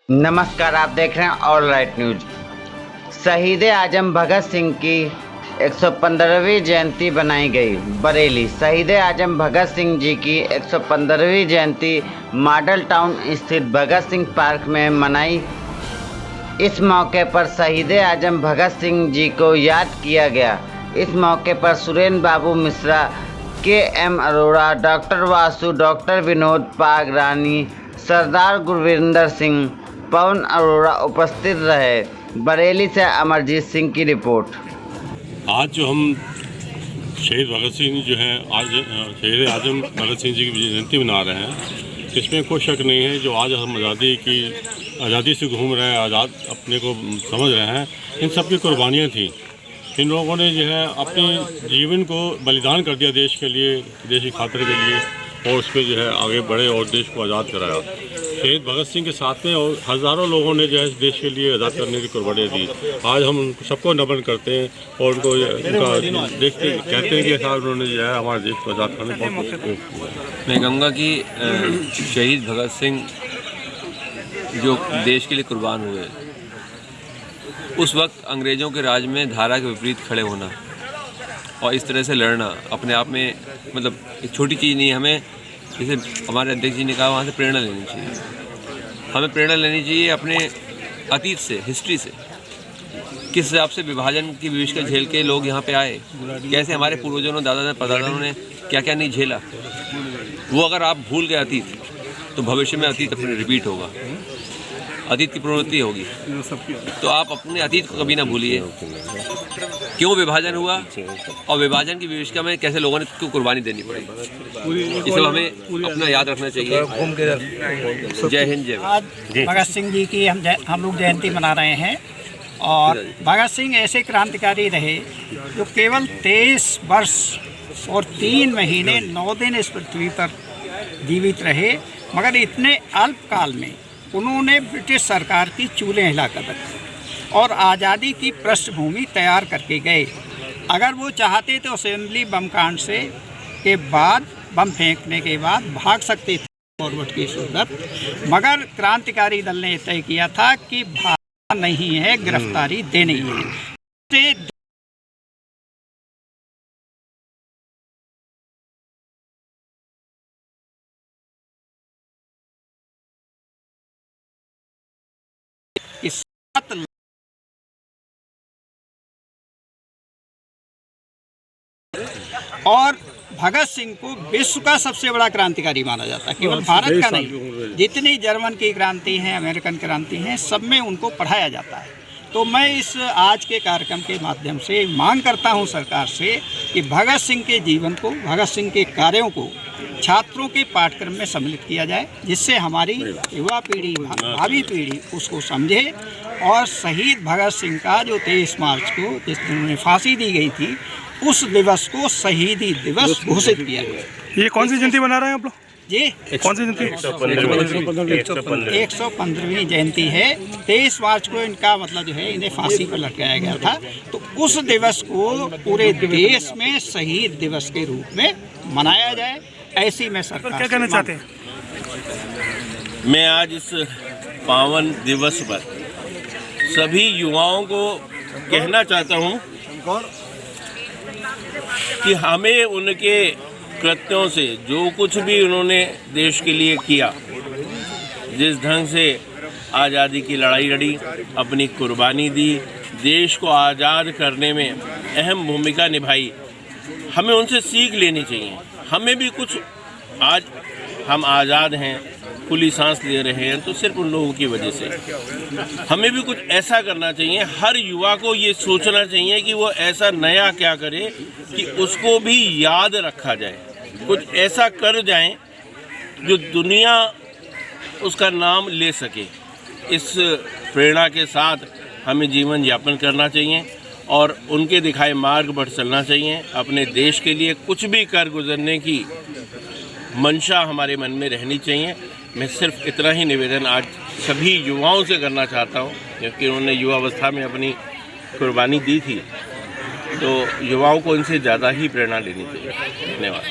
नमस्कार, आप देख रहे हैं ऑल राइट न्यूज। शहीद आजम भगत सिंह की 115वीं जयंती बनाई गई। बरेली शहीद आजम भगत सिंह जी की 115वीं जयंती मॉडल टाउन स्थित भगत सिंह पार्क में मनाई। इस मौके पर शहीद आजम भगत सिंह जी को याद किया गया। इस मौके पर Surendra Babu Mishra, K M. Arora, doctor Vasu, doctor Vinod Pagrani, Sardar Gurvinder Singh, Pawan Arora उपस्थित रहे। बरेली से अमरजीत सिंह की रिपोर्ट। आज जो हम शहीद भगत सिंह जो हैं, आज शहीद आजम भगत सिंह जी की जयंती मना रहे हैं, इसमें कोई शक नहीं है। जो आज हम आज़ादी से घूम रहे हैं, आज़ाद अपने को समझ रहे हैं, इन सब की कुर्बानियाँ थी। इन लोगों ने जो है अपने जीवन को बलिदान कर दिया देश के लिए, देश की खातिर के लिए, और उस पर जो है आगे बढ़े और देश को आज़ाद कराया। शहीद भगत सिंह के साथ में और हज़ारों लोगों ने जो है देश के लिए आज़ाद करने की कुर्बानी दी। आज हम सबको नमन करते हैं और उनको उनका देखते कहते हैं कि ऐसा उन्होंने जो है हमारे देश को आज़ाद करने बहुत। मैं कहूँगा कि शहीद भगत सिंह जो देश के लिए कुर्बान हुए, उस वक्त अंग्रेज़ों के राज में धारा के विपरीत खड़े होना और इस तरह से लड़ना अपने आप में मतलब एक छोटी चीज़ नहीं है। हमें जैसे हमारे अध्यक्ष जी ने कहा, वहाँ से प्रेरणा लेनी चाहिए। हमें प्रेरणा लेनी चाहिए अपने अतीत से, हिस्ट्री से। किस हिसाब से विभाजन की विवशता झेल के लोग यहाँ पे आए, कैसे हमारे पूर्वजों ने, दादा परदादाओं ने क्या क्या नहीं झेला। वो अगर आप भूल गए अतीत, तो भविष्य में अतीत अपने रिपीट होगा, अतीत की प्रवृत्ति होगी। तो आप अपने अतीत को कभी ना भूलिए, क्यों विभाजन हुआ और विभाजन की विवशता में कैसे लोगों ने क्यों कुर्बानी देनी पड़ी। ये सब हमें अपना याद रखना चाहिए। जय हिंद, जय भारत। आज भगत सिंह जी की हम लोग जयंती मना रहे हैं। और भगत सिंह ऐसे क्रांतिकारी रहे जो केवल 23 वर्ष और 3 महीने 9 दिन इस पृथ्वी पर जीवित रहे, मगर इतने अल्प काल में उन्होंने ब्रिटिश सरकार की चूल्हे हिलाकर रखी और आज़ादी की पृष्ठभूमि तैयार करके गए। अगर वो चाहते तो असेंबली बम कांड से के बाद, बम फेंकने के बाद भाग सकते थे फॉरवर्ड की सूरत, मगर क्रांतिकारी दल ने तय किया था कि भागना नहीं है, गिरफ्तारी देनी है। और भगत सिंह को विश्व का सबसे बड़ा क्रांतिकारी माना जाता है, केवल भारत का नहीं। जितनी जर्मन की क्रांति है, अमेरिकन क्रांति है, सब में उनको पढ़ाया जाता है। तो मैं इस आज के कार्यक्रम के माध्यम से मांग करता हूं सरकार से कि भगत सिंह के जीवन को, भगत सिंह के कार्यों को छात्रों के पाठ्यक्रम में सम्मिलित किया जाए, जिससे हमारी युवा पीढ़ी, भावी पीढ़ी उसको समझे। और शहीद भगत सिंह का जो 23 मार्च को जिस दिन उन्हें फांसी दी गई थी, उस दिवस को शहीदी दिवस घोषित किया गया। ये कौन सी जयंती बना रहे हैं आप लोग? जी, कौन सी जयंती? 115वीं जयंती है। 23 मार्च को इनका मतलब जो है, इन्हें फांसी पर लटकाया गया था। तो उस दिवस को पूरे देश में शहीद दिवस के रूप में मनाया जाए, ऐसी मैं सरकार क्या कहना चाहते हैं? मैं आज इस पावन दिवस पर सभी युवाओं को कहना चाहता हूँ कि हमें उनके कृत्यों से, जो कुछ भी उन्होंने देश के लिए किया, जिस ढंग से आज़ादी की लड़ाई लड़ी, अपनी कुर्बानी दी, देश को आज़ाद करने में अहम भूमिका निभाई, हमें उनसे सीख लेनी चाहिए। हमें भी कुछ, आज हम आज़ाद हैं, खुली सांस ले रहे हैं, तो सिर्फ उन लोगों की वजह से। हमें भी कुछ ऐसा करना चाहिए। हर युवा को ये सोचना चाहिए कि वो ऐसा नया क्या करे कि उसको भी याद रखा जाए, कुछ ऐसा कर जाएं जो दुनिया उसका नाम ले सके। इस प्रेरणा के साथ हमें जीवन यापन करना चाहिए और उनके दिखाए मार्ग पर चलना चाहिए। अपने देश के लिए कुछ भी कर गुजरने की मंशा हमारे मन में रहनी चाहिए। मैं सिर्फ इतना ही निवेदन आज सभी युवाओं से करना चाहता हूँ, क्योंकि उन्होंने युवावस्था में अपनी कुर्बानी दी थी, तो युवाओं को इनसे ज़्यादा ही प्रेरणा लेनी चाहिए। धन्यवाद।